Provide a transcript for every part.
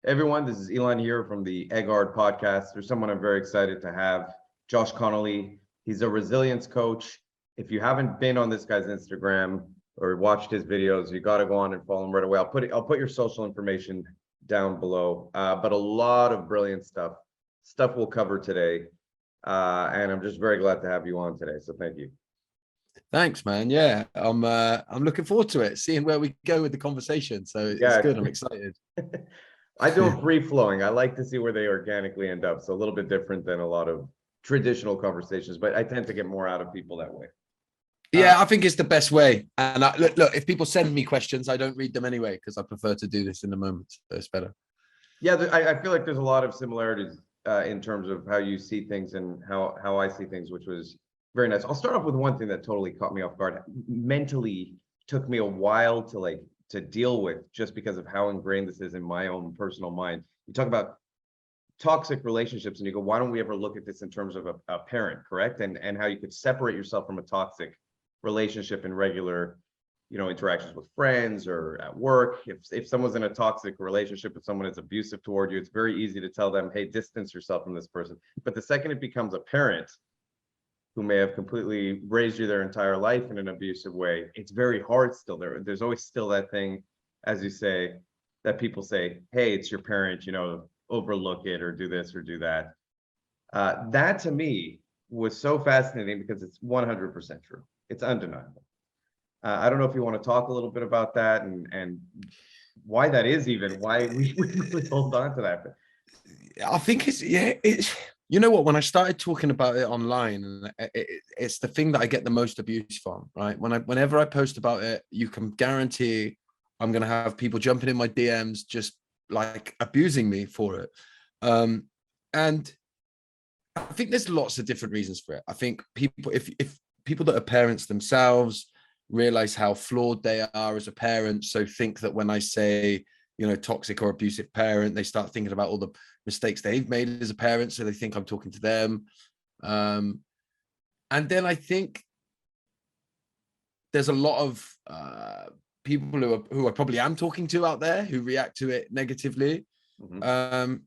Everyone, this is Elon here from the Egard Podcast. There's someone I'm very excited to have, Josh Connolly. He's a resilience coach. If you haven't been on this guy's Instagram or watched his videos, you got to go on and follow him right away. I'll put your social information down below. But a lot of brilliant stuff we'll cover today. And I'm just very glad to have you on today. So thank you. Thanks, man. Yeah, I'm looking forward to it, seeing where we go with the conversation. So it's good. I'm excited. I do them free flowing. I like to see where they organically end up. So a little bit different than a lot of traditional conversations, but I tend to get more out of people that way. Yeah, I think it's the best way. And look, if people send me questions, I don't read them anyway, because I prefer to do this in the moment. So it's better. Yeah, I feel like there's a lot of similarities in terms of how you see things and how I see things, which was very nice. I'll start off with one thing that totally caught me off guard. Mentally took me a while to deal with, just because of how ingrained this is in my own personal mind. You talk about toxic relationships and you go, why don't we ever look at this in terms of a parent, correct? And how you could separate yourself from a toxic relationship in regular, interactions with friends or at work. If someone's in a toxic relationship with someone that's abusive toward you, it's very easy to tell them, hey, distance yourself from this person. But the second it becomes a parent who may have completely raised you their entire life in an abusive way, it's very hard still. There's always still that thing, as you say, that people say, hey, it's your parent, overlook it or do this or do that. That to me was so fascinating because it's 100% true. It's undeniable. I don't know if you want to talk a little bit about that and why that is, even why we really hold on to that. I think it's you know what, when I started talking about it online, it's the thing that I get the most abuse from, right? Whenever I post about it, you can guarantee I'm going to have people jumping in my DMs, just like abusing me for it. And I think there's lots of different reasons for it. I think people, if people that are parents themselves realize how flawed they are as a parent, so think that when I say, toxic or abusive parent, they start thinking about all the mistakes they've made as a parent, so they think I'm talking to them. And then I think there's a lot of people who I probably am talking to out there who react to it negatively. Mm-hmm.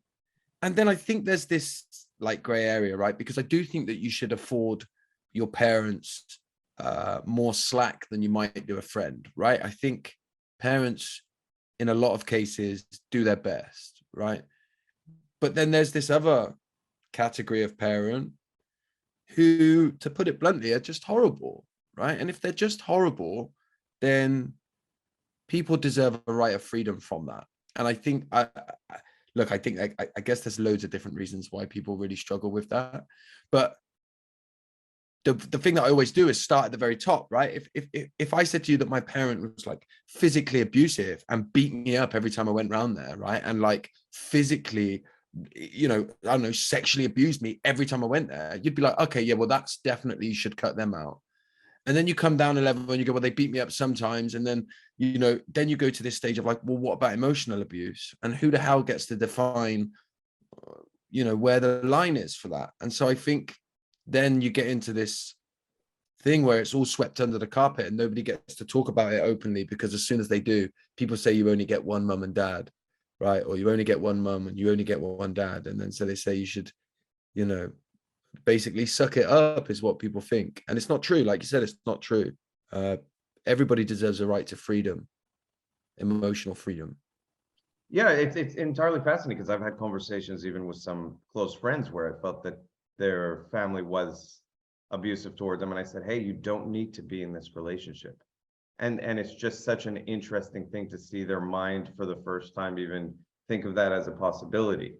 And then I think there's this like gray area, right? Because I do think that you should afford your parents more slack than you might do a friend, right? I think parents in a lot of cases do their best, right? But then there's this other category of parent who, to put it bluntly, are just horrible, right? And if they're just horrible, then people deserve a right of freedom from that. And I think, I guess there's loads of different reasons why people really struggle with that. But the thing that I always do is start at the very top, right? If I said to you that my parent was like physically abusive and beat me up every time I went around there, right? And like physically, I don't know, sexually abused me every time I went there, you'd be like, okay, yeah, well, that's definitely, you should cut them out. And then you come down a level and you go, well, they beat me up sometimes. And then, then you go to this stage of like, well, what about emotional abuse? And who the hell gets to define, where the line is for that? And so I think then you get into this thing where it's all swept under the carpet and nobody gets to talk about it openly, because as soon as they do, people say you only get one mum and dad, right? Or you only get one mum and you only get one dad. And then so they say you should, basically suck it up, is what people think. And it's not true. Like you said, it's not true. Everybody deserves a right to freedom, emotional freedom. Yeah, it's entirely fascinating, because I've had conversations even with some close friends where I felt that their family was abusive toward them, and I said, hey, you don't need to be in this relationship. And it's just such an interesting thing to see their mind for the first time even think of that as a possibility.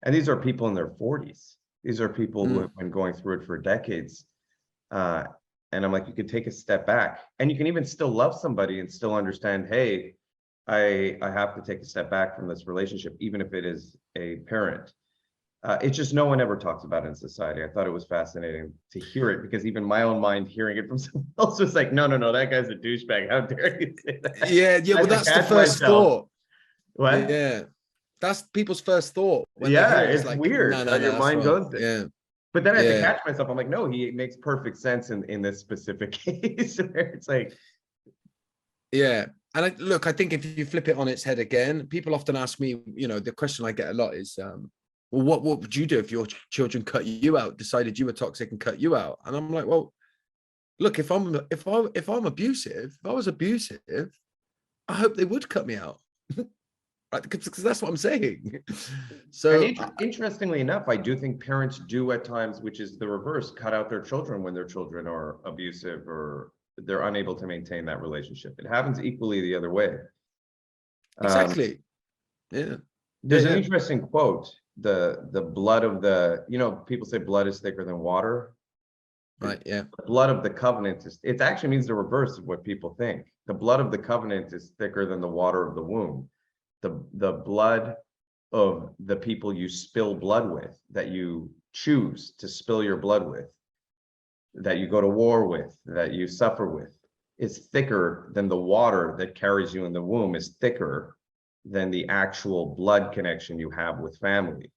And these are people in their 40s. These are people who have been going through it for decades. And I'm like, you could take a step back, and you can even still love somebody and still understand, hey, I have to take a step back from this relationship, even if it is a parent. It's just no one ever talks about it in society. I thought it was fascinating to hear it, because even my own mind hearing it from someone else was like, no, that guy's a douchebag. How dare you say that? Yeah, well, that's the first thought. What? Yeah, that's people's first thought. When it's like, weird how your mind goes there. Yeah. But then I have to catch myself. I'm like, no, he makes perfect sense in this specific case where it's like. Yeah. I think if you flip it on its head again, people often ask me, the question I get a lot is, well, what would you do if your children cut you out, decided you were toxic and cut you out? And I'm like, well, look, if I'm abusive, if I was abusive, I hope they would cut me out. Right? Because that's what I'm saying. So interestingly enough, I do think parents do at times, which is the reverse, cut out their children when their children are abusive or they're unable to maintain that relationship. It happens equally the other way. Exactly. Yeah. There's an interesting quote, the blood of the, people say blood is thicker than water. Right. Yeah. The blood of the covenant it actually means the reverse of what people think. The blood of the covenant is thicker than the water of the womb. The blood of the people you spill blood with, that you choose to spill your blood with, that you go to war with, that you suffer with, is thicker than the water that carries you in the womb, is thicker than the actual blood connection you have with family,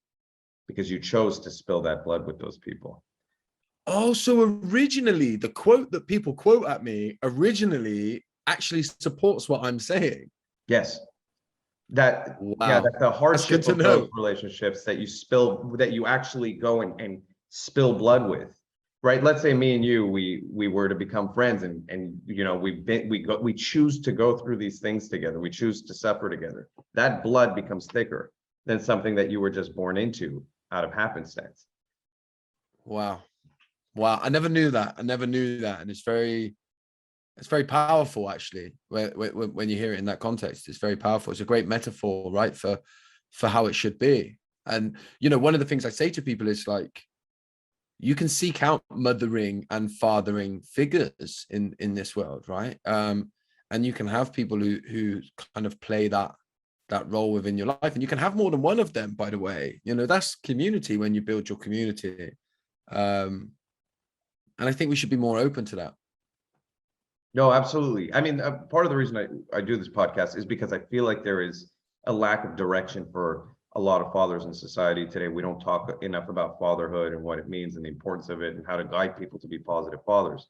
because you chose to spill that blood with those people. Oh, so originally the quote that people quote at me originally actually supports what I'm saying. Yes. Wow. Yeah, that's the hardship of those relationships that you actually go and spill blood with, right? Let's say me and you, we were to become friends, and we choose to go through these things together. We choose to suffer together. That blood becomes thicker than something that you were just born into out of happenstance. Wow. I never knew that. And it's very powerful, actually, when you hear it in that context. It's very powerful. It's a great metaphor, right, for how it should be. And one of the things I say to people is, like, you can seek out mothering and fathering figures in this world, right? And you can have people who kind of play that role within your life, and you can have more than one of them, by the way. That's community when you build your community. And I think we should be more open to that. No, absolutely. I mean, part of the reason I do this podcast is because I feel like there is a lack of direction for a lot of fathers in society today. We don't talk enough about fatherhood and what it means and the importance of it and how to guide people to be positive fathers.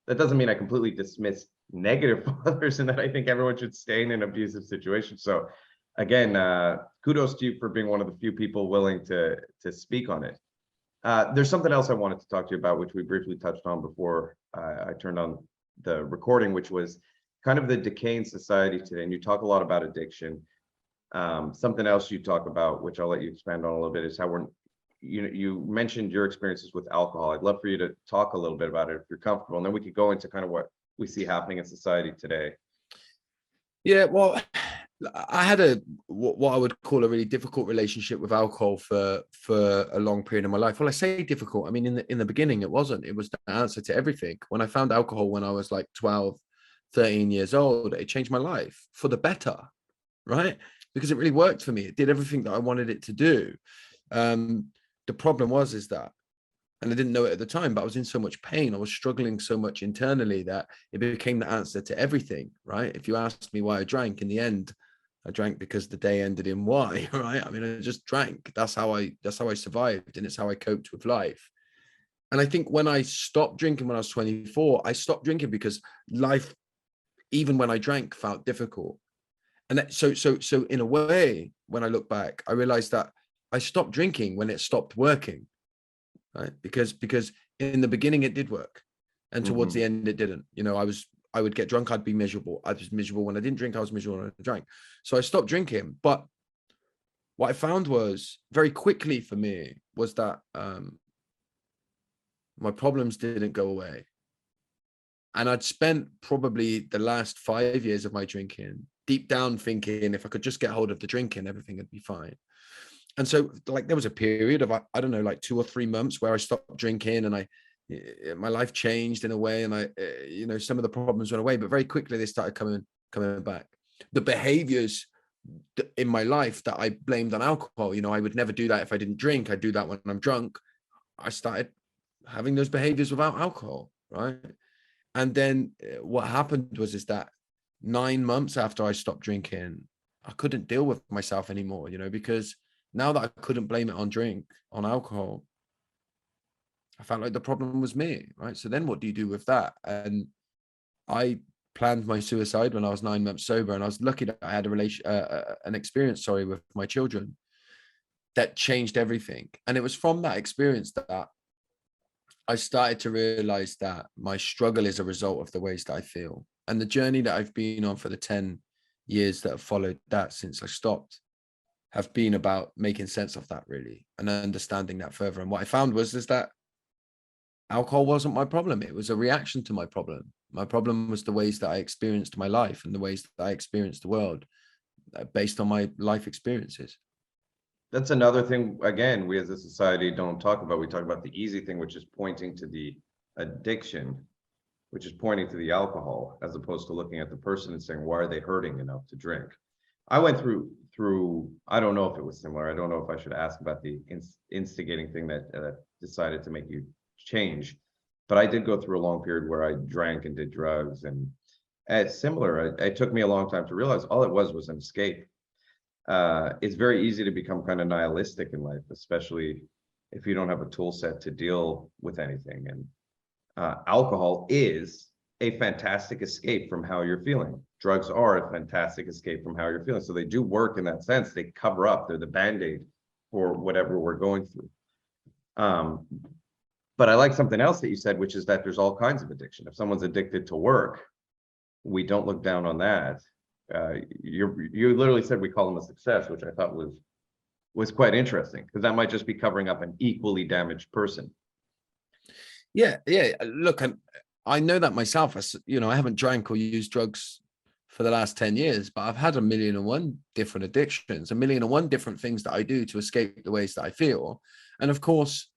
That doesn't mean I completely dismiss negative fathers and that I think everyone should stay in an abusive situation. So again, kudos to you for being one of the few people willing to speak on it. There's something else I wanted to talk to you about, which we briefly touched on before I turned on the recording, which was kind of the decay in society today. And you talk a lot about addiction. Something else you talk about, which I'll let you expand on a little bit, is how you mentioned your experiences with alcohol. I'd love for you to talk a little bit about it if you're comfortable, and then we could go into kind of what we see happening in society today. Yeah, well, I had what I would call a really difficult relationship with alcohol for a long period of my life. Well, I say difficult, I mean, in the beginning, it wasn't. It was the answer to everything. When I found alcohol when I was like 12, 13 years old, it changed my life for the better, right? Because it really worked for me. It did everything that I wanted it to do. The problem is that, and I didn't know it at the time, but I was in so much pain. I was struggling so much internally that it became the answer to everything, right? If you asked me why I drank, in the end, I drank because the day ended in Y, right? I mean, I just drank. That's how I survived, and it's how I coped with life. And I think when I stopped drinking when I was 24, I stopped drinking because life, even when I drank, felt difficult. And that, so in a way, when I look back, I realized that I stopped drinking when it stopped working, right? Because in the beginning it did work, and towards the end it didn't. I would get drunk, I'd be miserable. I was miserable when I didn't drink, I was miserable when I drank. So I stopped drinking. But what I found was very quickly for me was that my problems didn't go away. And I'd spent probably the last 5 years of my drinking deep down thinking if I could just get hold of the drinking, everything would be fine. And so, like, there was a period of, I don't know, like 2 or 3 months where I stopped drinking, and my life changed in a way, and some of the problems went away, but very quickly they started coming back. The behaviors in my life that I blamed on alcohol, I would never do that if I didn't drink. I do that when I'm drunk. I started having those behaviors without alcohol, right? And then what happened was that 9 months after I stopped drinking, I couldn't deal with myself anymore, because now that I couldn't blame it on alcohol, I felt like the problem was me, right? So then what do you do with that? And I planned my suicide when I was 9 months sober, and I was lucky that I had an experience, with my children that changed everything. And it was from that experience that I started to realize that my struggle is a result of the ways that I feel. And the journey that I've been on for the 10 years that have followed that since I stopped have been about making sense of that, really, and understanding that further. And what I found was that alcohol wasn't my problem. It was a reaction to my problem. My problem was the ways that I experienced my life and the ways that I experienced the world based on my life experiences. That's another thing, again, we as a society don't talk about. We talk about the easy thing, which is pointing to the addiction, which is pointing to the alcohol, as opposed to looking at the person and saying, why are they hurting enough to drink? I went through, I don't know if it was similar. I don't know if I should ask about the instigating thing that decided to make you change. But I did go through a long period where I drank and did drugs, and it's similar. It took me a long time to realize all it was an escape. It's very easy to become kind of nihilistic in life, especially if you don't have a tool set to deal with anything. And alcohol is a fantastic escape from how you're feeling. Drugs are a fantastic escape from how you're feeling. So they do work in that sense. They cover up. They're the Band-Aid for whatever we're going through. But I like something else that you said, which is that there's all kinds of addiction. If someone's addicted to work, we don't look down on that. You literally said we call them a success, which I thought was quite interesting, because that might just be covering up an equally damaged person. Yeah. Look, I know that myself. I haven't drank or used drugs for the last 10 years, but I've had 1,000,001 different addictions, 1,000,001 different things that I do to escape the ways that I feel. And of course,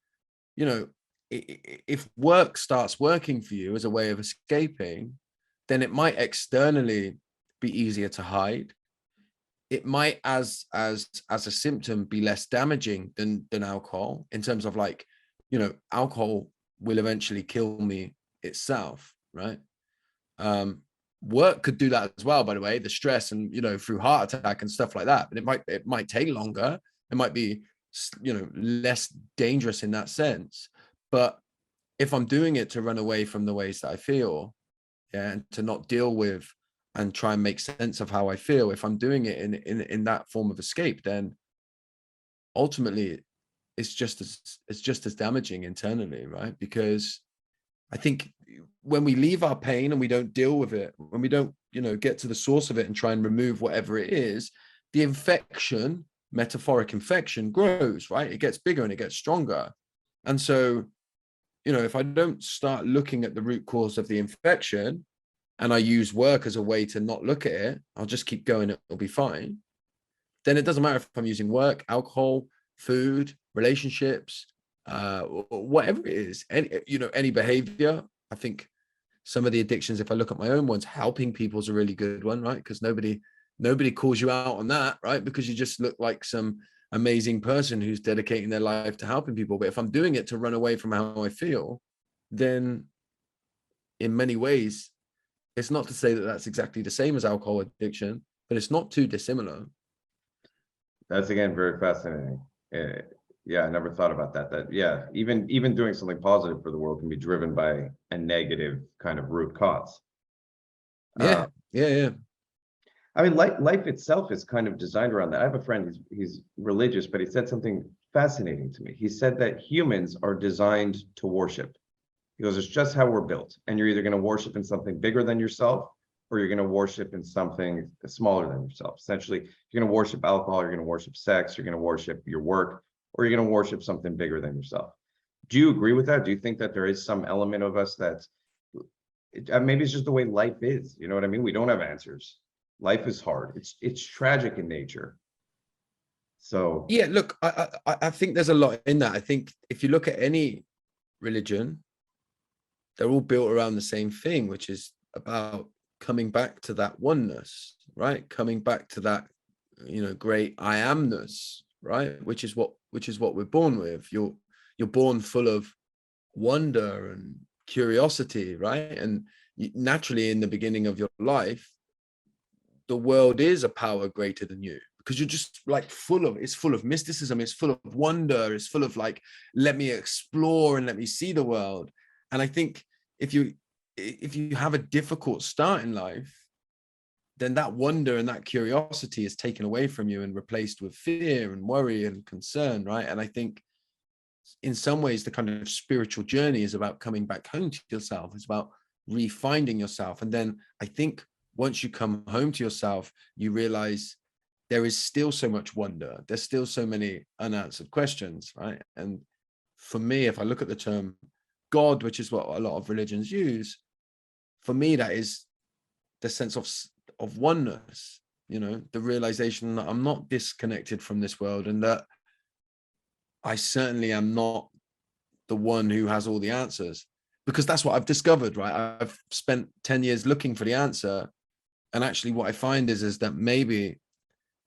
if work starts working for you as a way of escaping, then it might externally be easier to hide. It might, as a symptom, be less damaging than alcohol, in terms of alcohol will eventually kill me itself, right? Work could do that as well, by the way, the stress and through heart attack and stuff like that. But it might take longer. It might be less dangerous in that sense. But if I'm doing it to run away from the ways that I feel, and to not deal with and try and make sense of how I feel, if I'm doing it in that form of escape, then ultimately it's just as damaging internally, right? Because I think when we leave our pain and we don't deal with it, when we don't get to the source of it and try and remove whatever it is, the infection, metaphoric infection, grows, right? It gets bigger and it gets stronger. And so if I don't start looking at the root cause of the infection, and I use work as a way to not look at it, I'll just keep going, it'll be fine. Then it doesn't matter if I'm using work, alcohol, food, relationships, whatever it is, any behavior. I think some of the addictions, if I look at my own ones, helping people is a really good one, right? Because nobody calls you out on that, right? Because you just look like some amazing person who's dedicating their life to helping people. But if I'm doing it to run away from how I feel, then in many ways, it's not to say that that's exactly the same as alcohol addiction, but it's not too dissimilar. That's, again, very fascinating. Yeah, I never thought about that. Yeah, even doing something positive for the world can be driven by a negative kind of root cause. Yeah. I mean, life itself is kind of designed around that. I have a friend, he's religious, but he said something fascinating to me. He said that humans are designed to worship. He goes, it's just how we're built. And you're either going to worship in something bigger than yourself, or you're going to worship in something smaller than yourself. Essentially, you're going to worship alcohol, you're going to worship sex, you're going to worship your work, or you're going to worship something bigger than yourself. Do you agree with that? Do you think that there is some element of us that's, maybe it's just the way life is? You know what I mean? We don't have answers. Life is hard. It's tragic in nature. So yeah, look, I think there's a lot in that. I think if you look at any religion, they're all built around the same thing, which is about coming back to that oneness, right? Coming back to that, great I amness, right? Which is what we're born with. You're born full of wonder and curiosity, right? And naturally, in the beginning of your life, the world is a power greater than you, because you're just it's full of mysticism, it's full of wonder, it's full of let me explore and let me see the world. And I think if if you have a difficult start in life, then that wonder and that curiosity is taken away from you and replaced with fear and worry and concern, right? And I think in some ways, the kind of spiritual journey is about coming back home to yourself. It's about refinding yourself. And then I think once you come home to yourself, you realize there is still so much wonder. There's still so many unanswered questions, right? And for me, if I look at the term God, which is what a lot of religions use, for me, that is the sense of oneness, the realization that I'm not disconnected from this world, and that I certainly am not the one who has all the answers, because that's what I've discovered, right? I've spent 10 years looking for the answer. And actually what I find is that maybe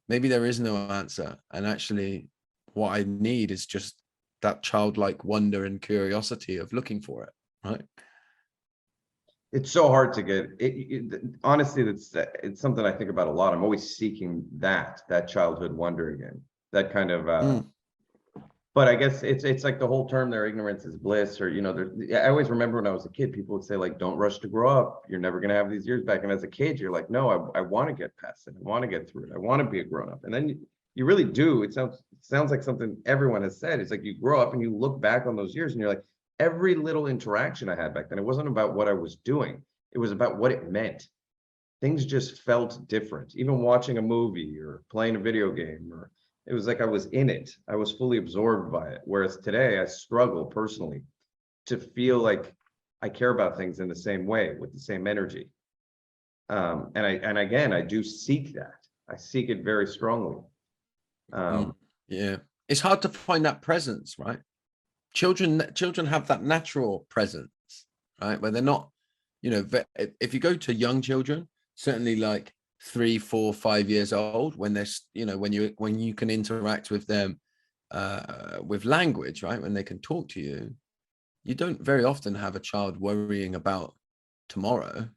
there is no answer. And actually what I need is just that childlike wonder and curiosity of looking for it, right? It's so hard to get honestly, it's something I think about a lot. I'm always seeking that childhood wonder again, that kind of but I guess it's like the whole term there, ignorance is bliss, or I always remember when I was a kid, people would say, like, don't rush to grow up, you're never going to have these years back. And as a kid, you're like, no, I want to get past it, I want to get through it, I want to be a grown-up. And then you really do. It sounds like something everyone has said. It's like you grow up and you look back on those years and you're like, every little interaction I had back then, it wasn't about what I was doing, it was about what it meant. Things just felt different. Even watching a movie or playing a video game, or it was like I was in it. I was fully absorbed by it. Whereas today, I struggle personally to feel like I care about things in the same way, with the same energy. And again, I do seek that. I seek it very strongly. Yeah, it's hard to find that presence, right? Children have that natural presence, right? Where they're not, if you go to young children, certainly like 3, 4, 5 years old, when they're, when you can interact with them with language, right? When they can talk to you, you don't very often have a child worrying about tomorrow,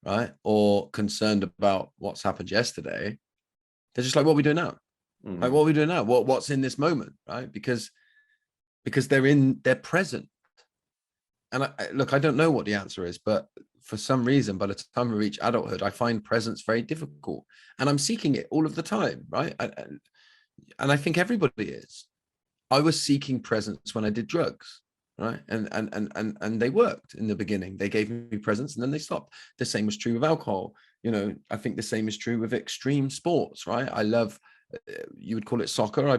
right? Or concerned about what's happened yesterday. They're just like, what are we doing now? Mm-hmm. Like, what are we doing now? What's in this moment, right? Because they're present. And I don't know what the answer is, but for some reason, by the time we reach adulthood, I find presence very difficult, and I'm seeking it all of the time, right? And I think everybody is. I was seeking presence when I did drugs, right? And they worked in the beginning. They gave me presence, and then they stopped. The same was true with alcohol. I think the same is true with extreme sports, right? I love, you would call it soccer.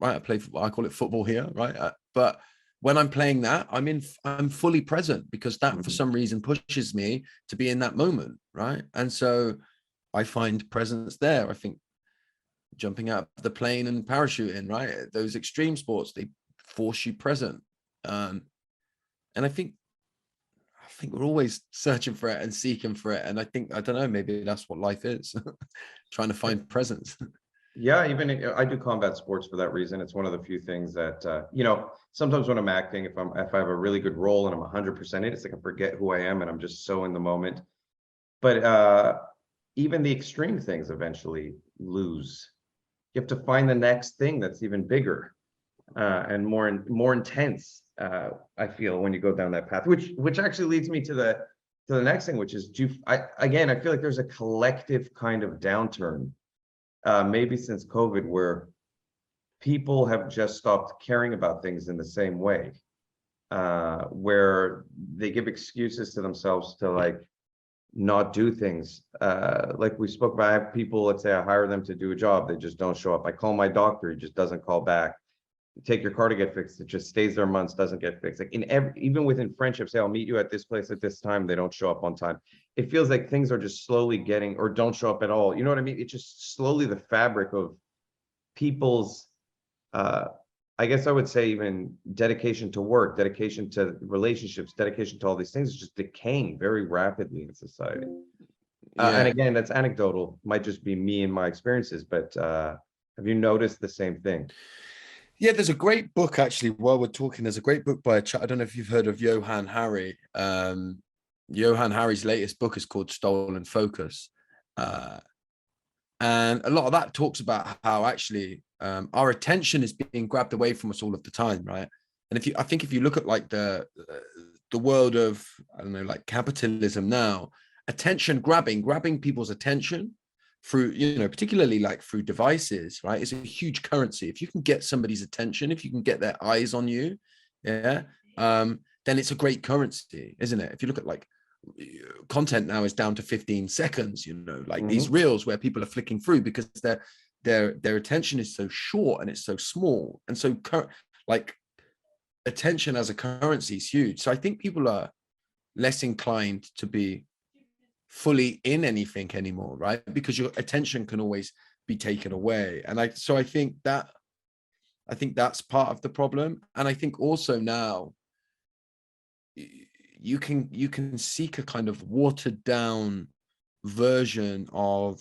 I call it football here, right? But when I'm playing that, I'm fully present, because that for some reason pushes me to be in that moment, right? And so I find presence there. I think jumping out of the plane and parachuting, right? Those extreme sports, they force you present. And I think we're always searching for it and seeking for it. And I don't know, maybe that's what life is, trying to find presence. Yeah, even I do combat sports for that reason. It's one of the few things that, sometimes when I'm acting, if I have a really good role and I'm 100% in it, it's like I forget who I am and I'm just so in the moment. But even the extreme things eventually lose. You have to find the next thing that's even bigger and more intense. I feel when you go down that path, which actually leads me to the next thing, which is I feel like there's a collective kind of downturn. Maybe since COVID, where people have just stopped caring about things in the same way, where they give excuses to themselves to like not do things. Like we spoke about, I have people, let's say I hire them to do a job, they just don't show up. I call my doctor, he just doesn't call back. You take your car to get fixed, it just stays there months, doesn't get fixed. Like even within friendships, say I'll meet you at this place at this time, they don't show up on time. It feels like things are just slowly getting, or don't show up at all. You know what I mean? It's just slowly the fabric of people's, I guess I would say even dedication to work, dedication to relationships, dedication to all these things is just decaying very rapidly in society. And again, that's anecdotal, might just be me and my experiences, but have you noticed the same thing? Yeah, there's a great book, actually, while we're talking, there's a great book by I don't know if you've heard of Johann Hari. Johann Hari's latest book is called Stolen Focus. And a lot of that talks about how actually our attention is being grabbed away from us all of the time, right? And I think if you look at like the world of, I don't know, like capitalism now, grabbing people's attention through, you know, particularly like through devices, right? It's a huge currency. If you can get somebody's attention, if you can get their eyes on you, yeah, then it's a great currency, isn't it? If you look at like content now is down to 15 seconds, you know, like these reels where people are flicking through because their attention is so short and it's so small. And so like attention as a currency is huge. So I think people are less inclined to be fully in anything anymore, right? Because your attention can always be taken away. And I think that's part of the problem. And I think also now you can seek a kind of watered down version of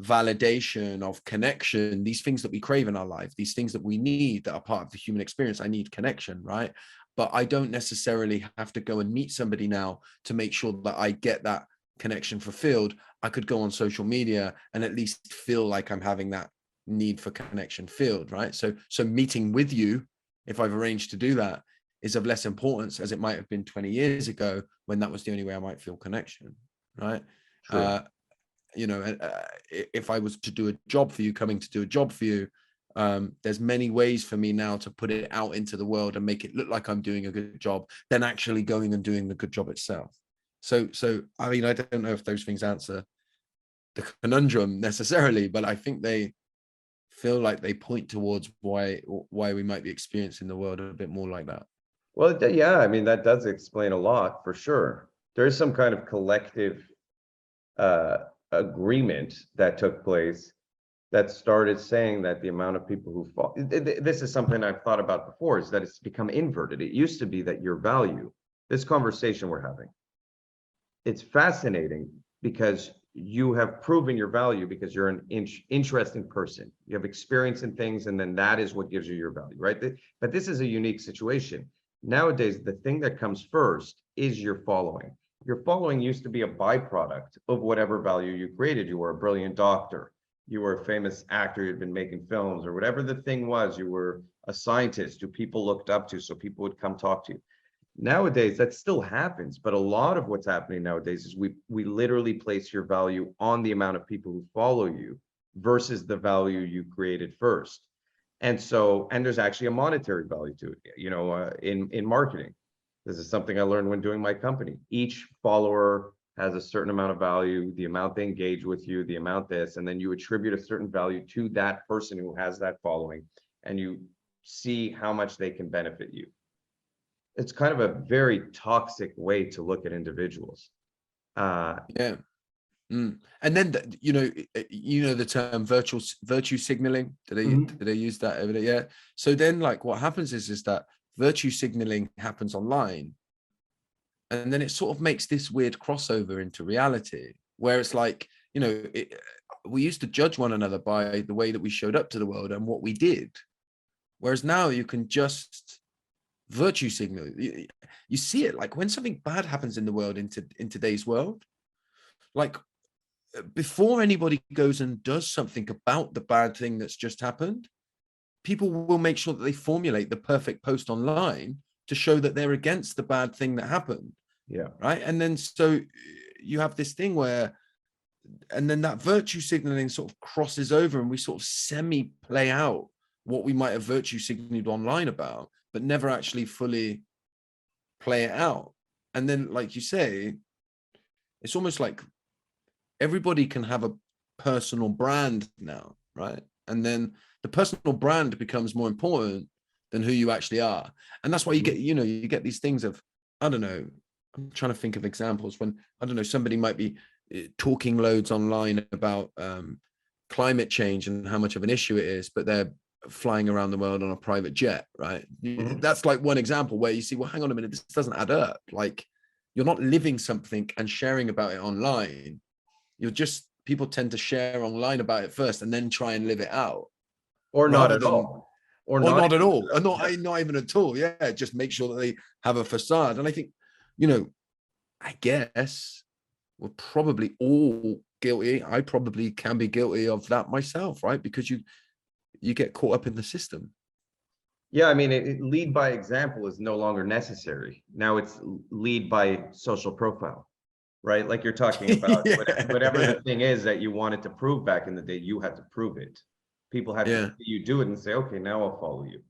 validation, of connection, these things that we crave in our life, these things that we need that are part of the human experience. I need connection, right? But I don't necessarily have to go and meet somebody now to make sure that I get that connection fulfilled. I could go on social media and at least feel like I'm having that need for connection filled, right? So meeting with you, if I've arranged to do that, is of less importance as it might have been 20 years ago when that was the only way I might feel connection, right? You know, if I was to do a job for you, coming to do a job for you, there's many ways for me now to put it out into the world and make it look like I'm doing a good job than actually going and doing the good job itself. So I mean, I don't know if those things answer the conundrum necessarily, but I think they feel like they point towards why we might be experiencing the world a bit more like that. Well, yeah, I mean, that does explain a lot for sure. There is some kind of collective agreement that took place that started saying that the amount of people who fall, this is something I've thought about before, is that it's become inverted. It used to be that your value, this conversation we're having, it's fascinating because you have proven your value because you're an interesting person. You have experience in things, and then that is what gives you your value, right? But this is a unique situation. Nowadays, the thing that comes first is your following. Your following used to be a byproduct of whatever value you created. You were a brilliant doctor, you were a famous actor, you'd been making films, or whatever the thing was. You were a scientist who people looked up to, so people would come talk to you. Nowadays, that still happens, but a lot of what's happening nowadays is we literally place your value on the amount of people who follow you versus the value you created first. And there's actually a monetary value to it, you know, in marketing. This is something I learned when doing my company. Each follower has a certain amount of value, the amount they engage with you, the amount this, and then you attribute a certain value to that person who has that following, and you see how much they can benefit you. It's kind of a very toxic way to look at individuals. Yeah. And then you know the term virtue signaling. Do they use that over there? Yeah. So then, like, what happens is that virtue signaling happens online, and then it sort of makes this weird crossover into reality, where it's like, you know, we used to judge one another by the way that we showed up to the world and what we did, whereas now you can just virtue signal. You see it like when something bad happens in the world in today's world, like before anybody goes and does something about the bad thing that's just happened, people will make sure that they formulate the perfect post online to show that they're against the bad thing that happened. Yeah. Right. And then so you have this thing where, and then that virtue signaling sort of crosses over and we sort of semi play out what we might have virtue signaled online about, but never actually fully play it out. And then, like you say, it's almost like everybody can have a personal brand now, right? And then the personal brand becomes more important than who you actually are. And that's why you get, you know, you get these things of, I don't know, I'm trying to think of examples when, I don't know, somebody might be talking loads online about climate change and how much of an issue it is, but they're flying around the world on a private jet, right? That's like one example where you see, well, hang on a minute, this doesn't add up. Like, you're not living something and sharing about it online. You're just, people tend to share online about it first and then try and live it out. Or not at all. Or not at all. Or not even at all. Yeah, just make sure that they have a facade. And I think, you know, I guess we're probably all guilty. I probably can be guilty of that myself, right? Because you get caught up in the system. Yeah, I mean, lead by example is no longer necessary. Now it's lead by social profile, right? Like you're talking about whatever Yeah, the thing is that you wanted to prove back in the day, you had to prove it. People had to yeah, see you do it and say, okay, now I'll follow you.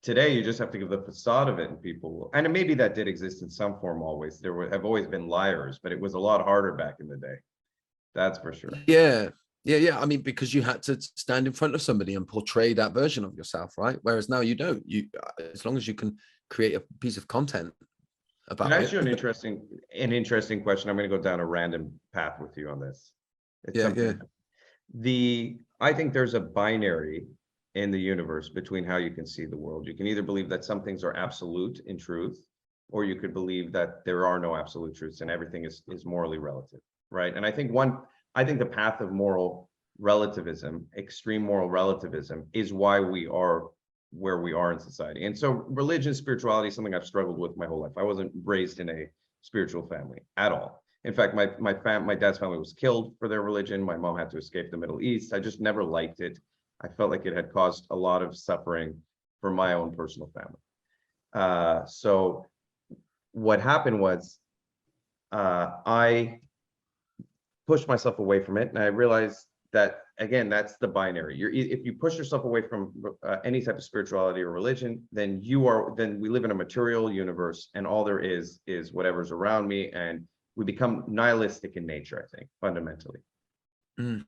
Today, you just have to give the facade of it, and people will. And maybe that did exist in some form always. Have always been liars, but it was a lot harder back in the day. That's for sure. yeah, yeah. I mean, because you had to stand in front of somebody and portray that version of yourself, right? Whereas now you don't. You, as long as you can create a piece of content Can I about ask you it. an interesting question? I'm going to go down a random path with you on this. It's Yeah, yeah. something I think there's a binary in the universe between how you can see the world. You can either believe that some things are absolute in truth, or you could believe that there are no absolute truths and everything is morally relative, right? And I think the path of moral relativism, extreme moral relativism, is why we are where we are in society. And so religion, spirituality is something I've struggled with my whole life. I wasn't raised in a spiritual family at all. In fact, my dad's family was killed for their religion. My mom had to escape the Middle East. I just never liked it. I felt like it had caused a lot of suffering for my own personal family. So what happened was I pushed myself away from it, and I realized that again, that's the binary. If you push yourself away from any type of spirituality or religion, then we live in a material universe, and all there is whatever's around me, and we become nihilistic in nature, I think, fundamentally. Mm.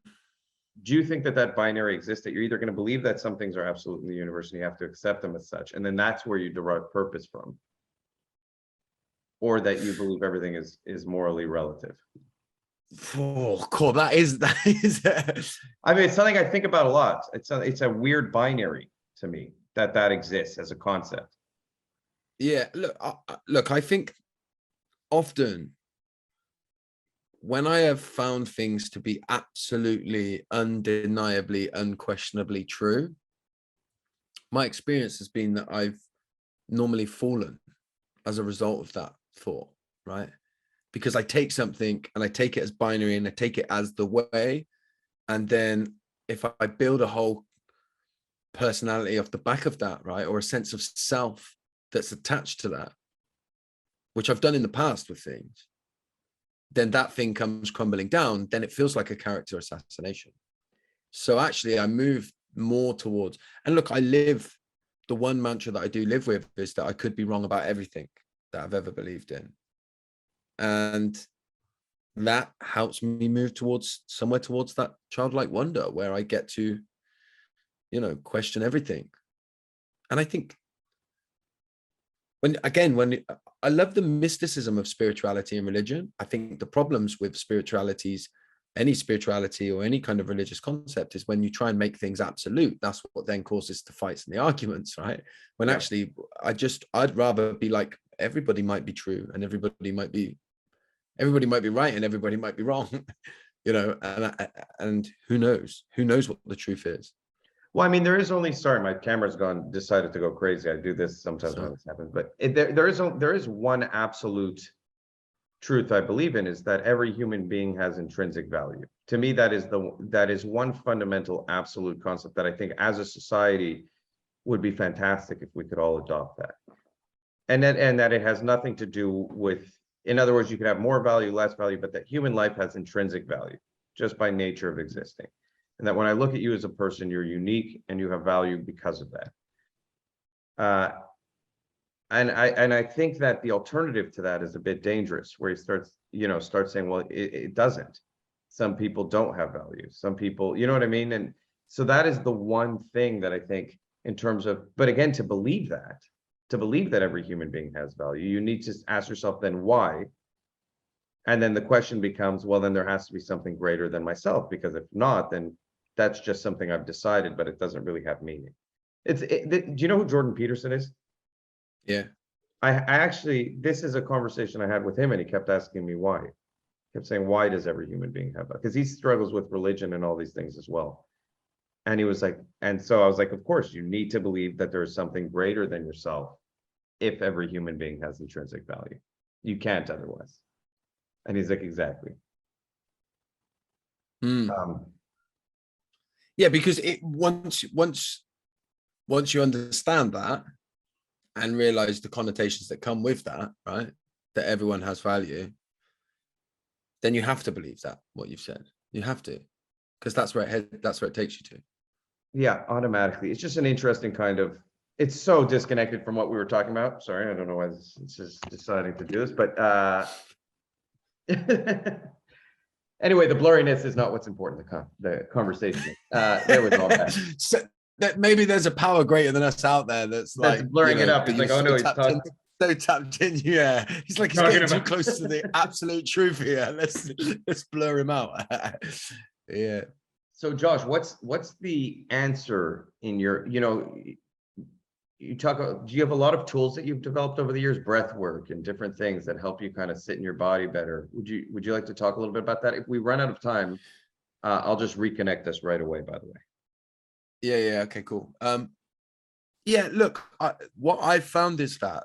Do you think that that binary exists, that you're either going to believe that some things are absolute in the universe and you have to accept them as such, and then that's where you derive purpose from, or that you believe everything is morally relative? Oh, cool. That is I mean, it's something I think about a lot. It's a weird binary to me that exists as a concept. yeah. Look. I think often when I have found things to be absolutely, undeniably, unquestionably true, my experience has been that I've normally fallen as a result of that thought, right? Because I take something and I take it as binary and I take it as the way. And then if I build a whole personality off the back of that, right, or a sense of self that's attached to that, which I've done in the past with things, then that thing comes crumbling down, then it feels like a character assassination. So actually I move more towards, and look, the one mantra that I do live with is that I could be wrong about everything that I've ever believed in. And that helps me move towards that childlike wonder where I get to, question everything. And I think when I love the mysticism of spirituality and religion. I think the problems with any spirituality or any kind of religious concept is when you try and make things absolute. That's what then causes the fights and the arguments, right? When actually I'd rather be like, everybody might be true and everybody might be right and everybody might be wrong, and who knows what the truth is. Well, I mean, sorry, my camera's decided to go crazy. I do this sometimes when this happens, but there is one absolute truth I believe in, is that every human being has intrinsic value. To me, that is one fundamental absolute concept that I think as a society would be fantastic if we could all adopt that. And that it has nothing to do with, in other words, you could have more value, less value, but that human life has intrinsic value just by nature of existing. And that when I look at you as a person, you're unique and you have value because of that. And I think that the alternative to that is a bit dangerous, where he starts saying, well, it doesn't. Some people don't have value. Some people, you know what I mean? And so that is the one thing that I think in terms of, but again, to believe that every human being has value, you need to ask yourself then why. And then the question becomes, well, then there has to be something greater than myself, because if not, then that's just something I've decided, but it doesn't really have meaning. Do you know who Jordan Peterson is? Yeah. I actually, this is a conversation I had with him, and he kept asking me why. He kept saying, why does every human being have that? Because he struggles with religion and all these things as well. And he was like, and so I was like, of course, you need to believe that there is something greater than yourself if every human being has intrinsic value. You can't otherwise. And he's like, exactly. Yeah, because it once once you understand that and realize the connotations that come with that, right, that everyone has value, then you have to believe that what you've said. You have to, because that's where it takes you to. Yeah, automatically. It's just an interesting kind of, it's so disconnected from what we were talking about. Sorry, I don't know why it's just deciding to do this, but anyway, the blurriness is not what's important, the conversation. There we go. So that maybe there's a power greater than us out there that's like blurring it up. It's like, oh no, he's talking. So tapped in, yeah. He's like, he's getting too close to the absolute truth here. Let's blur him out. Yeah. So Josh, what's the answer in your, you talk about, do you have a lot of tools that you've developed over the years, breath work and different things that help you kind of sit in your body better? Would you like to talk a little bit about that? If we run out of time, I'll just reconnect us right away, by the way. Yeah. Okay, cool. Yeah, look, what I've found is that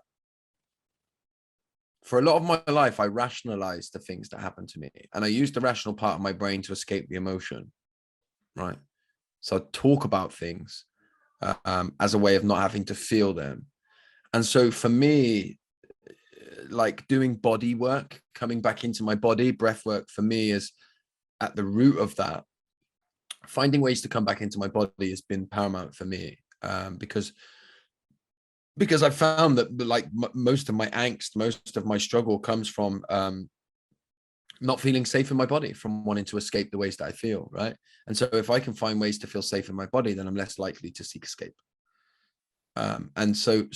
for a lot of my life, I rationalize the things that happen to me, and I use the rational part of my brain to escape the emotion, right? So I talk about things as a way of not having to feel them. And so for me, like doing body work, coming back into my body, breath work for me is at the root of that. Finding ways to come back into my body has been paramount for me, because I found that like most of my angst, most of my struggle comes from not feeling safe in my body, from wanting to escape the ways that I feel, right? And so if I can find ways to feel safe in my body, then I'm less likely to seek escape. And so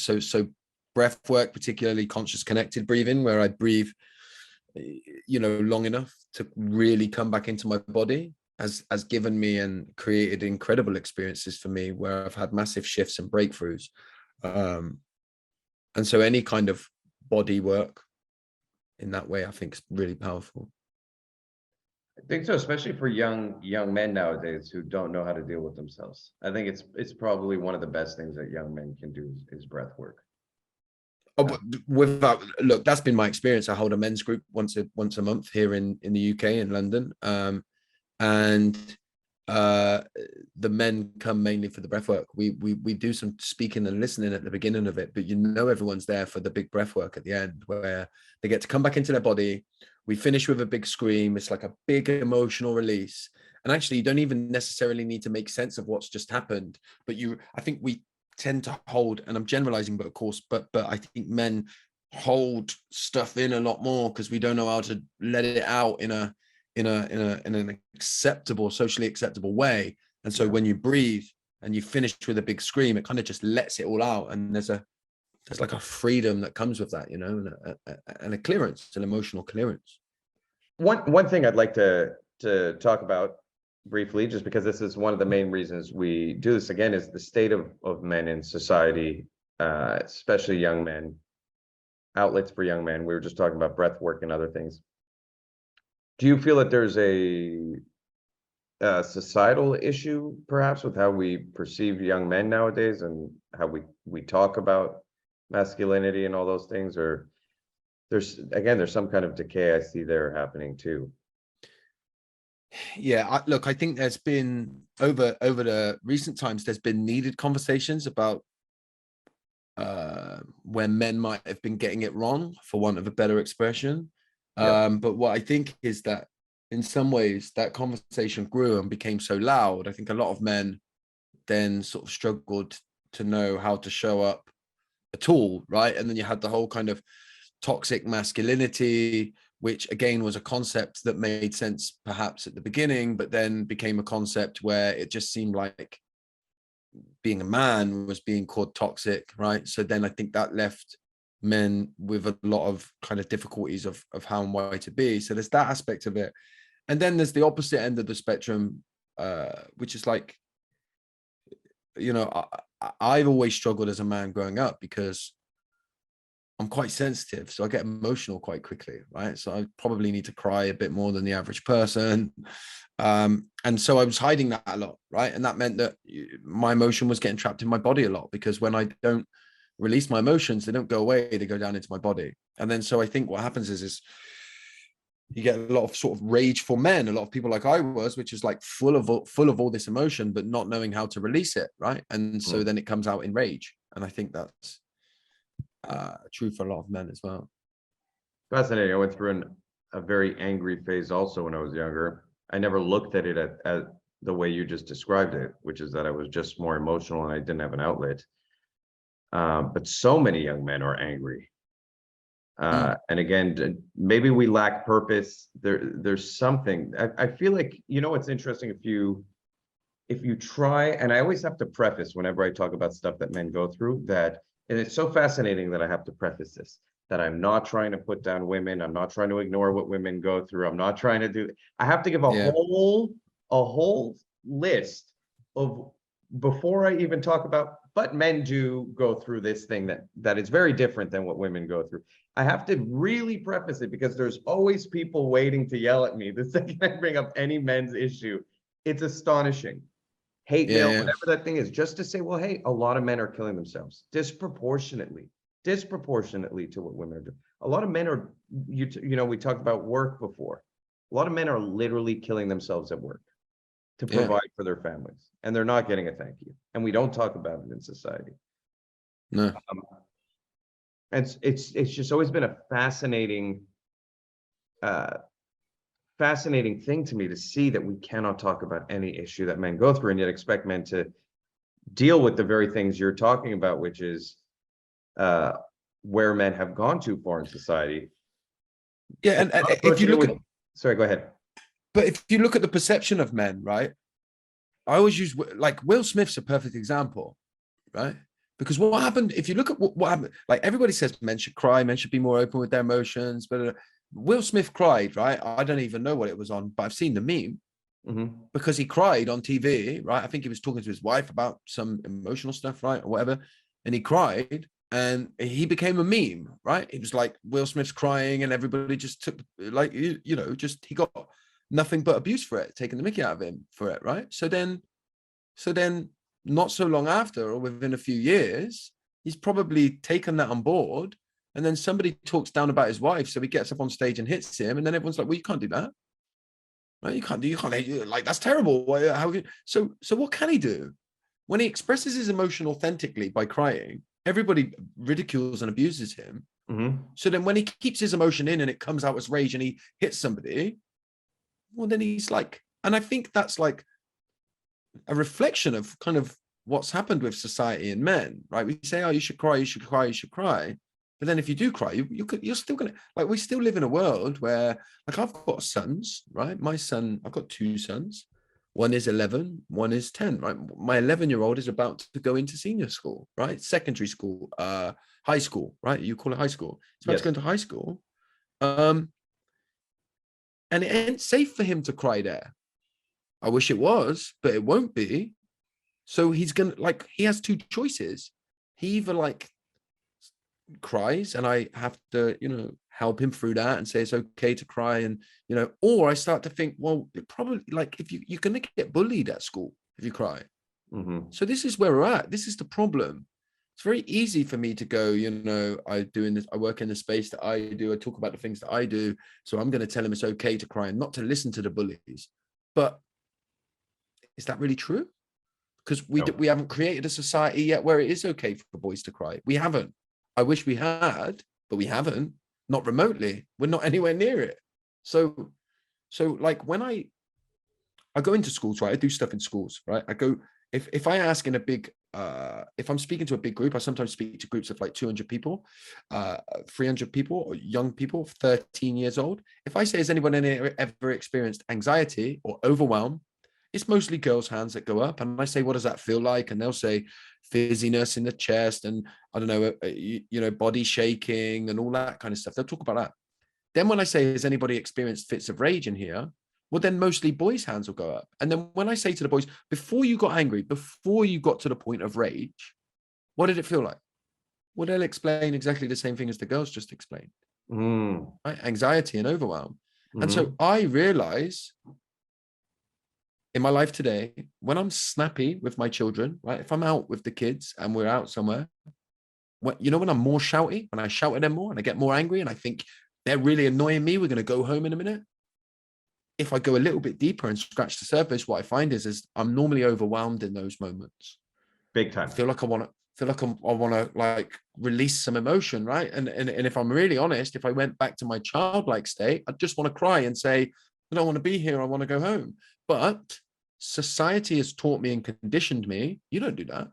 breath work, particularly conscious connected breathing, where I breathe, long enough to really come back into my body, has given me and created incredible experiences for me where I've had massive shifts and breakthroughs. And so any kind of body work in that way, I think is really powerful. I think so, especially for young men nowadays who don't know how to deal with themselves. I think it's probably one of the best things that young men can do is breath work. Look, that's been my experience. I hold a men's group once a month here in the UK, in London, and the men come mainly for the breath work. We do some speaking and listening at the beginning of it, but everyone's there for the big breath work at the end, where they get to come back into their body. We finish with a big scream. It's like a big emotional release, and actually you don't even necessarily need to make sense of what's just happened, but I think we tend to hold, and I'm generalizing, but of course, but I think men hold stuff in a lot more because we don't know how to let it out in an acceptable, socially acceptable way. And so when you breathe and you finish with a big scream, it kind of just lets it all out, and there's like a freedom that comes with that, and a clearance, an emotional clearance. One thing I'd like to talk about briefly, just because this is one of the main reasons we do this again, is the state of men in society, especially young men, outlets for young men. We were just talking about breath work and other things. Do you feel that there's a societal issue perhaps with how we perceive young men nowadays and how we talk about masculinity and all those things, or there's some kind of decay I see there happening too? Yeah, look, I think there's been over the recent times, there's been needed conversations about where men might have been getting it wrong, for want of a better expression. But what I think is that in some ways that conversation grew and became so loud. I think a lot of men then sort of struggled to know how to show up at all, right? And then you had the whole kind of toxic masculinity, which again was a concept that made sense perhaps at the beginning, but then became a concept where it just seemed like being a man was being called toxic, right? So then I think that left men with a lot of kind of difficulties of how and why to be. So there's that aspect of it. And then there's the opposite end of the spectrum, which is like, I've always struggled as a man growing up because I'm quite sensitive, so I get emotional quite quickly, right? So I probably need to cry a bit more than the average person. And so I was hiding that a lot, right? And that meant that my emotion was getting trapped in my body a lot, because when I don't release my emotions, they don't go away, they go down into my body. And then so I think what happens is you get a lot of sort of rageful men, a lot of people like I was, which is like full of all this emotion, but not knowing how to release it, right? And so then it comes out in rage. And I think that's true for a lot of men as well. Fascinating. I went through a very angry phase also when I was younger. I never looked at it at the way you just described it, which is that I was just more emotional and I didn't have an outlet. But so many young men are angry. And again, maybe we lack purpose. There's something. I feel like, you know, it's interesting if you try, and I always have to preface whenever I talk about stuff that men go through that, and it's so fascinating that I have to preface this, that I'm not trying to put down women. I'm not trying to ignore what women go through. I'm not trying to do, I have to give a whole list of, before I even talk about, but men do go through this thing that is very different than what women go through. I have to really preface it because there's always people waiting to yell at me the second I bring up any men's issue. It's astonishing. Hate mail, whatever that thing is, just to say, well, hey, a lot of men are killing themselves disproportionately to what women are doing. A lot of men are, you know, we talked about work before. A lot of men are literally killing themselves at work to provide for their families, and they're not getting a thank you. And we don't talk about it in society. No. And it's just always been a fascinating thing to me to see that we cannot talk about any issue that men go through and yet expect men to deal with the very things you're talking about, which is where men have gone too far in society. Yeah, and if you look at, sorry, go ahead. But if you look at the perception of men, right? I always use, like, Will Smith's a perfect example, right? Because what happened, if you look at what happened, like, everybody says men should cry, men should be more open with their emotions, but Will Smith cried, right? I don't even know what it was on, but I've seen the meme because he cried on TV, right? I think he was talking to his wife about some emotional stuff, right? Or whatever. And he cried and he became a meme, right? It was like Will Smith's crying and everybody just took, like, you know, just, he got nothing but abuse for it, taking the mickey out of him for it, right? So then not so long after, or within a few years, he's probably taken that on board. And then somebody talks down about his wife, so he gets up on stage and hits him, and then everyone's like, "Well, you can't do that, right? You can't, like, that's terrible. How? So what can he do when he expresses his emotion authentically by crying? Everybody ridicules and abuses him. So then when he keeps his emotion in and it comes out as rage and he hits somebody, well, then he's like, and I think that's like a reflection of kind of what's happened with society and men, right? We say, oh, you should cry, you should cry, you should cry. But then if you do cry, you're still going to, like, we still live in a world where, like, I've got sons, right? My son, I've got two sons. One is 11, one is 10, right? My 11-year-old is about to go into senior school, right? Secondary school, high school, right? You call it high school. He's about to go into high school. And it ain't safe for him to cry there. I wish it was, but it won't be. So he's going to, like, he has two choices. He either, like, cries and I have to, you know, help him through that and say it's okay to cry, and, you know, or I start to think, well, it probably, like, if you're going to get bullied at school if you cry. So this is where we're at. This is the problem. It's very easy for me to go, you know, I work in the space that I do, I talk about the things that I do, so I'm going to tell him it's okay to cry and not to listen to the bullies. But is that really true? Because we haven't created a society yet where it is okay for boys to cry. We haven't. I wish we had, but we haven't. Not remotely. We're not anywhere near it. So like, when I go into schools, right? I do stuff in schools, right? I go, if I ask in a big, if I'm speaking to a big group, I sometimes speak to groups of like 200 people, 300 people, or young people, 13 years old. If I say, has anyone ever experienced anxiety or overwhelm? It's mostly girls' hands that go up, and I say, what does that feel like? And they'll say fizziness in the chest, and I don't know, you know, body shaking and all that kind of stuff. They'll talk about that. Then when I say, has anybody experienced fits of rage in here? Well, then mostly boys' hands will go up. And then when I say to the boys, before you got angry, before you got to the point of rage, what did it feel like? Well, they'll explain exactly the same thing as the girls just explained. Right? Anxiety and overwhelm. And so I realize in my life today, when I'm snappy with my children, right? If I'm out with the kids and we're out somewhere, when I'm more shouty, when I shout at them more and I get more angry and I think they're really annoying me. We're going to go home in a minute. If I go a little bit deeper and scratch the surface, what I find is I'm normally overwhelmed in those moments. Big time. I feel like I want to like release some emotion, right? And if I'm really honest, if I went back to my childlike state, I'd just want to cry and say, I don't want to be here. I want to go home. But society has taught me and conditioned me, you don't do that.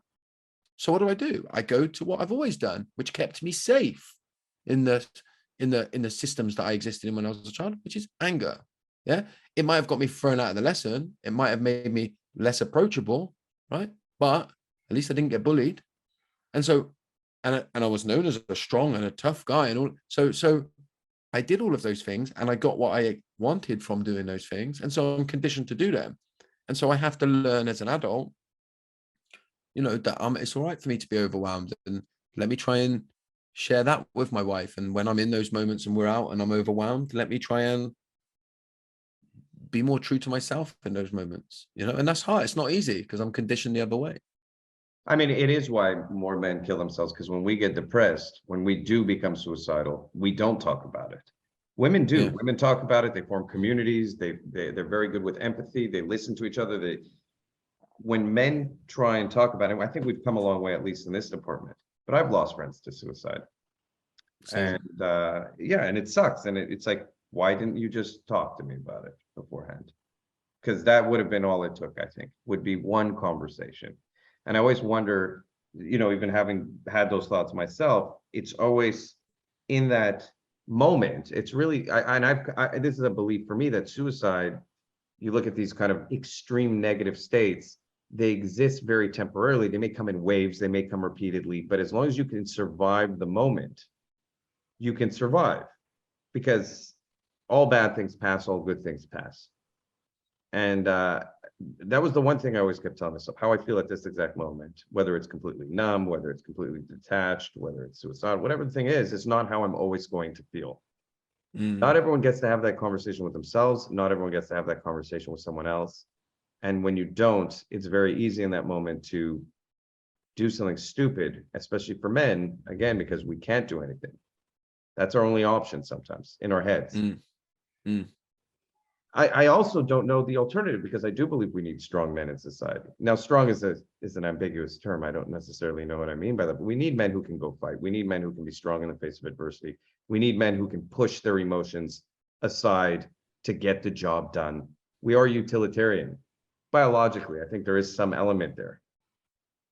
So what do? I go to what I've always done, which kept me safe in the systems that I existed in when I was a child, which is anger. Yeah. It might have got me thrown out of the lesson. It might have made me less approachable, right? But at least I didn't get bullied. And so, and I was known as a strong and a tough guy and all. So I did all of those things and I got what I wanted from doing those things. And so I'm conditioned to do them. And so I have to learn as an adult, you know, that it's all right for me to be overwhelmed, and let me try and share that with my wife. And when I'm in those moments and we're out and I'm overwhelmed, let me try and be more true to myself in those moments, you know. And that's hard. It's not easy because I'm conditioned the other way. I mean, it is why more men kill themselves, because when we get depressed, when we do become suicidal, we don't talk about it. Women do. Yeah. Women talk about it. They form communities. They're very good with empathy. They listen to each other. When men try and talk about it, I think we've come a long way, at least in this department. But I've lost friends to suicide. Same. And and it sucks. And it's like, why didn't you just talk to me about it beforehand? Because that would have been all it took, I think, would be one conversation. And I always wonder, you know, even having had those thoughts myself, it's always in that moment. It's really, this is a belief for me that suicide, you look at these kind of extreme negative states, they exist very temporarily. They may come in waves, they may come repeatedly, but as long as you can survive the moment, you can survive, because all bad things pass, all good things pass. And that was the one thing I always kept telling myself, how I feel at this exact moment, whether it's completely numb, whether it's completely detached, whether it's suicidal, whatever the thing is, it's not how I'm always going to feel. Not everyone gets to have that conversation with themselves. Not everyone gets to have that conversation with someone else. And when you don't, it's very easy in that moment to do something stupid, especially for men, again, because we can't do anything. That's our only option sometimes in our heads. I also don't know the alternative, because I do believe we need strong men in society. Now, strong is an ambiguous term. I don't necessarily know what I mean by that, but we need men who can go fight. We need men who can be strong in the face of adversity. We need men who can push their emotions aside to get the job done. We are utilitarian. Biologically, I think there is some element there.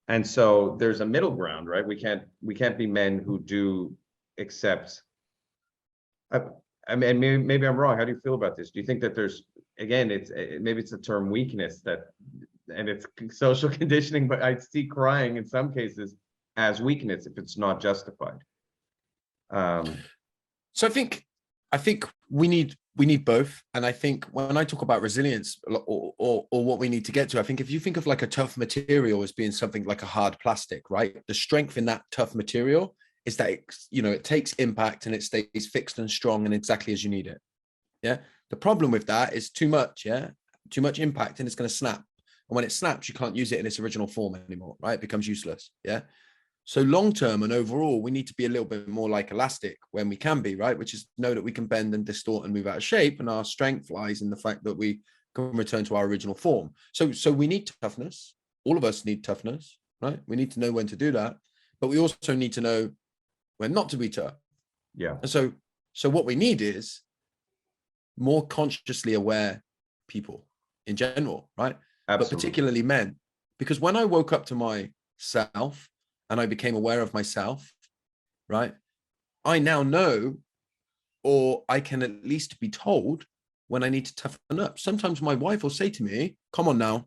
And so there's a middle ground, right? We can't be men who do accept. I mean, maybe I'm wrong. How do you feel about this? Do you think that there's, again, maybe it's a term weakness and it's social conditioning, but I see crying in some cases as weakness if it's not justified. So I think we need both. And I think when I talk about resilience or what we need to get to, I think if you think of like a tough material as being something like a hard plastic, right? The strength in that tough material is that it takes impact and it stays fixed and strong and exactly as you need it. Yeah. The problem with that is too much impact, and it's going to snap. And when it snaps, you can't use it in its original form anymore, right? It becomes useless. Yeah. So long term and overall, we need to be a little bit more like elastic when we can be, right? Which is know that we can bend and distort and move out of shape. And our strength lies in the fact that we can return to our original form. So we need toughness. All of us need toughness, right? We need to know when to do that, but we also need to know when not to be tough. Yeah. And so what we need is more consciously aware people in general, right? Absolutely. But particularly men, because when I woke up to myself and I became aware of myself, right? I now know, or I can at least be told when I need to toughen up. Sometimes my wife will say to me, come on now,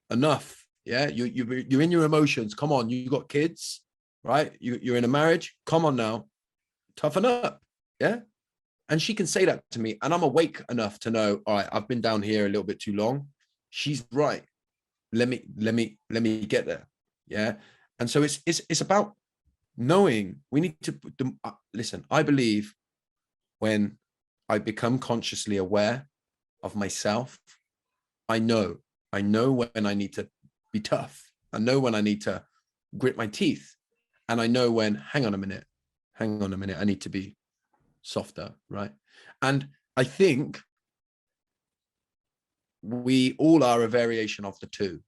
enough. Yeah. You're in your emotions. Come on. You got kids, right? You're in a marriage. Come on now, toughen up. Yeah. And she can say that to me, and I'm awake enough to know, all right, I've been down here a little bit too long. She's right. Let me get there. Yeah. And so it's about knowing we need to listen. I believe when I become consciously aware of myself, I know when I need to be tough. I know when I need to grit my teeth. And I know when, hang on a minute, I need to be softer, right? And I think we all are a variation of the two.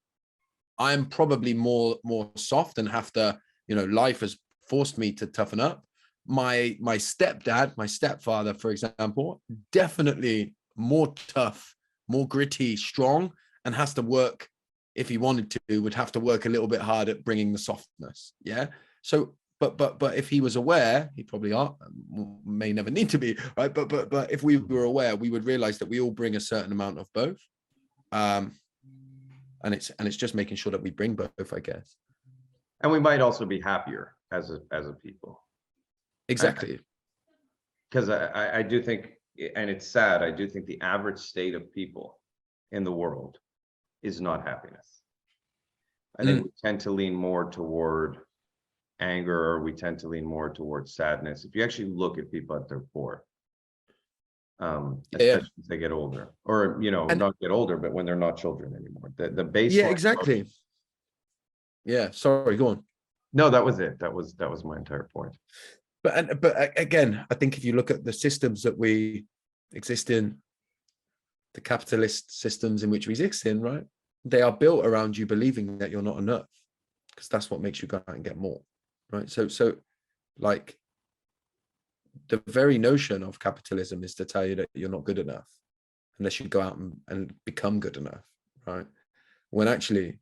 I'm probably more soft and have to, life has forced me to toughen up. My stepdad, my stepfather, for example, definitely more tough, more gritty, strong, and has to work, if he wanted to, would have to work a little bit hard at bringing the softness. Yeah. So, but if he was aware, he probably may never need to be, right? But if we were aware, we would realize that we all bring a certain amount of both. And it's just making sure that we bring both, I guess. And we might also be happier as a people. Exactly. Because I do think, and it's sad, I do think the average state of people in the world is not happiness. I think we tend to lean more toward anger, or we tend to lean more towards sadness. If you actually look at people at their core, especially as they get older, or not get older, but when they're not children anymore. The baseline. Yeah, exactly. Yeah, sorry, go on. No, that was it. That was my entire point. But again, I think if you look at the systems that we exist in, the capitalist systems in which we exist in, right? They are built around you believing that you're not enough, because that's what makes you go out and get more, right? So like the very notion of capitalism is to tell you that you're not good enough unless you go out and become good enough, right? When actually,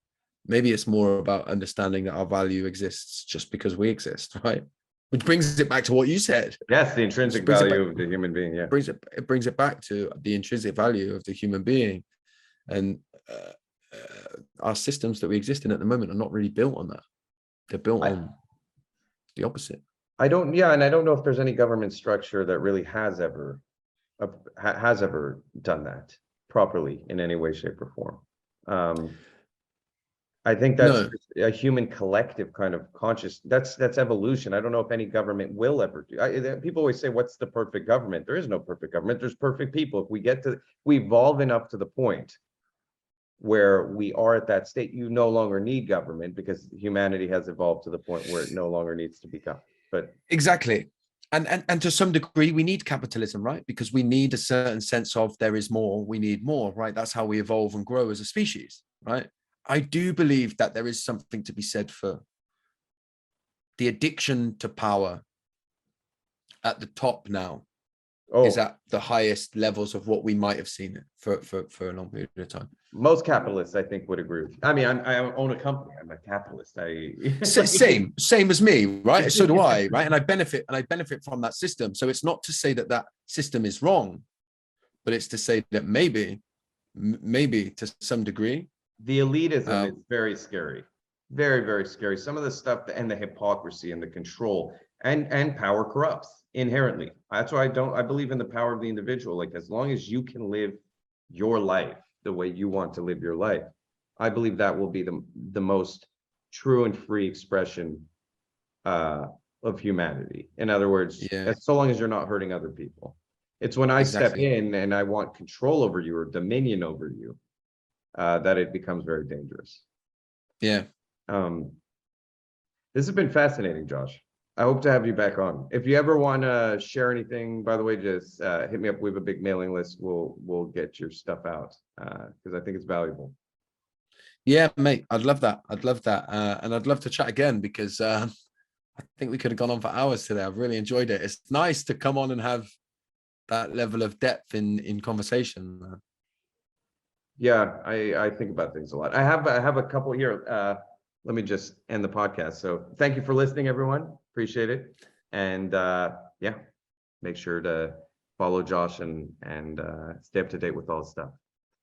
maybe it's more about understanding that our value exists just because we exist, right? Which brings it back to what you said. Yes, the intrinsic value of the human being. Yeah, it brings it back to the intrinsic value of the human being, and our systems that we exist in at the moment are not really built on that. They're built on the opposite. I don't know if there's any government structure that really has ever done that properly in any way, shape, or form. I think that's a human collective kind of conscious. That's evolution. I don't know if any government will ever do. People always say, "What's the perfect government?" There is no perfect government. There's perfect people. If we evolve enough to the point where we are at that state, you no longer need government, because humanity has evolved to the point where it no longer needs to be governed. But exactly. And to some degree, we need capitalism, right? Because we need a certain sense of there is more, we need more, right? That's how we evolve and grow as a species, right? I do believe that there is something to be said for the addiction to power at the top now is at the highest levels of what we might have seen it for a long period of time. Most capitalists, I think, would agree with you. I mean, I own a company. I'm a capitalist. Same as me, right? So do I, right? And I benefit from that system. So it's not to say that that system is wrong, but it's to say that maybe to some degree, the elitism is very scary, very, very scary. Some of the stuff and the hypocrisy and the control and power corrupts inherently. That's why I believe in the power of the individual. Like, as long as you can live your life the way you want to live your life, I believe that will be the most true and free expression of humanity. In other words, so long as you're not hurting other people. It's when I step in and I want control over you or dominion over you, that it becomes very dangerous. Yeah. This has been fascinating, Josh. I hope to have you back on. If you ever want to share anything, by the way, just hit me up. We have a big mailing list. We'll get your stuff out because I think it's valuable. Yeah, mate, I'd love that. And I'd love to chat again, because I think we could have gone on for hours today. I've really enjoyed it. It's nice to come on and have that level of depth in conversation. Yeah, I think about things a lot. I have a couple here. Let me just end the podcast. So thank you for listening, everyone. Appreciate it. And yeah, make sure to follow Josh and stay up to date with all the stuff.